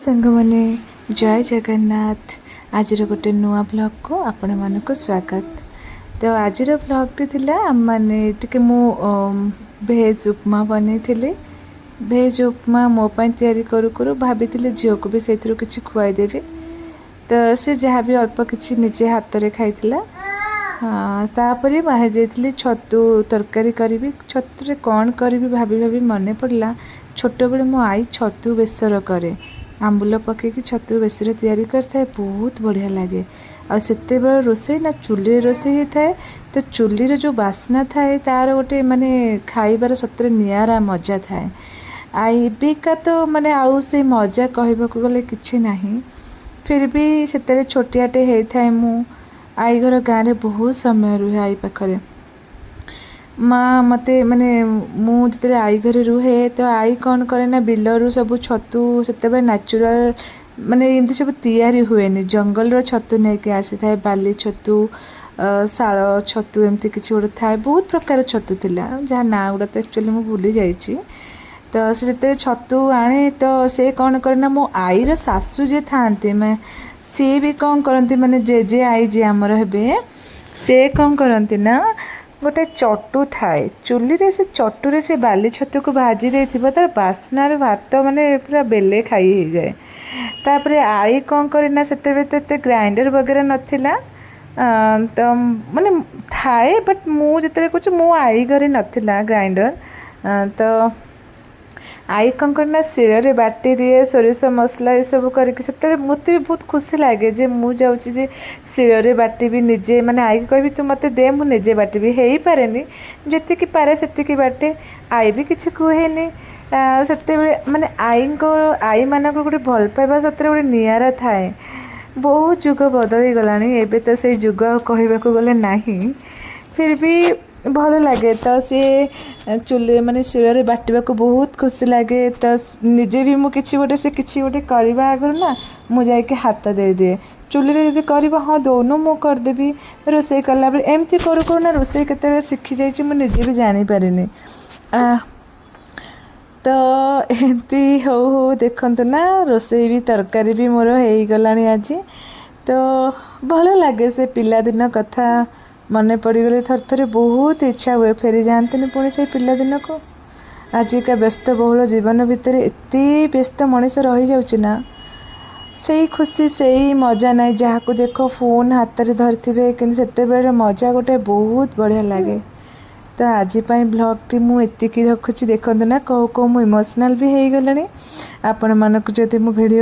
सांग मैंने जय जगन्नाथ। आज गोटे नुआ ब्लॉग को आपण मानक स्वागत। तो आज ब्लॉग टी माने टिके मु भेज उपमा बनी थी। भेज उपमा मोपाई तैयारी करू करू भाभी झील को भी से किसी खुआईदेवी। तो सी जहाँ भी अल्प किसी निजे हाथ में खाई। हाँ तापर बाहर जाइली छतु तरकारी करी। छतुरे कौन करी भाभी भाभी मन पड़ा। छोट बेले मो आई छतु बेसर करे आंबुल पकईकि छतु बेसर तैयारी करता है, बहुत बढ़िया लगे। आते रोसई ना चुली रोसई होता है। तो चुलीर जो बास्ना थाए तार गोटे माने खाइबार सतरे नियारा मजा थाए। एबिका तो माने आउ से मजा कहबाकू गले किछि नाही। फिर भी से छोटियाटे होता है। मु आई घर गाँव में बहुत समय रुहे आई पाखे। माँ मते माने मुझे आई घर रुहे तो आई कौन करे ना बिलरू सब छतु से नेचुरल माने एमती सब तैयारी हुए जंगल छतु नहीं के आसी था। बाली छतु शाल छतु एमती किसी गोटे थाए बहुत प्रकार छतु थिला जहाँ ना गुड़ा तो एक्चुअली मुझे भूली जाइए। तो से छतु आने तो से कौन करे ना मो आईर सासू जे थांती मैं सी भी कौन करती माने जे आई जे आमर हेबे से कौन करती ना गोटे चटू थाए चुली रे से चटू रे से बाली छतु को भाजी दे तार बास्नार भात माने पूरा बेले खाई हो जाए। तापर आई कौन करना से ग्राइंडर वगैरह नथिला। तो माने थाए बट मुझे कुछ मो आई घरे नथिला ग्राइंडर। तो आई कौन करना शिଳରେ बाटी दिए सोरिष मसला ये सब करके मत भी बहुत खुशी लगे जे मु जाऊँगी जे शिଳରେ बाटी निजे माने आई कह तू मत दे मु निजे बाटी हो पारे जी पारे से बाटे आई भी किसी कहेनि। से माने आई मानक गोटे भल पाइबा सतरे गोटे नियारा थाए। बहुत जुग बदली गलानी एबे तो से जुग कहबाकू गले नाही। फिर भी भल लगे। तो सी चुले माने शिଳରେ बाटिबा को बहुत खुशी लगे। तो निजे भी मु किछि गोटे से किछि गोटे करबा आगर ना मु जाके हाथ दे दिए चुली रे जदि करबा हाँ दोनों मु करदेवी रोसई कला बेले एमती करू करू ना रोसई केते शिखी जाइछि मु निजे भी जानी पारिनी। तो एमती हो देखंतु ना रोसई भी तरकारी भी मोर हो गलानी आज। तो भल लगे से पिला दिन कथा मन पड़गले थर थरे बहुत इच्छा हुए फेरी जाते पुणी से पिला दिन को। आजिका व्यस्त बहुल जीवन भितर एते व्यस्त मनीष रही जाउछि ना से खुशी से मजा ना जहाँ को देख फोन हाथ में धरते कि से मजा गोटे बहुत बढ़िया लगे। तो आज ब्लॉग टी मुझे रखुच्छी देखते ना कौ कौ मु इमोशनल भी हो गलानी। आपण मानक जदि मो वीडियो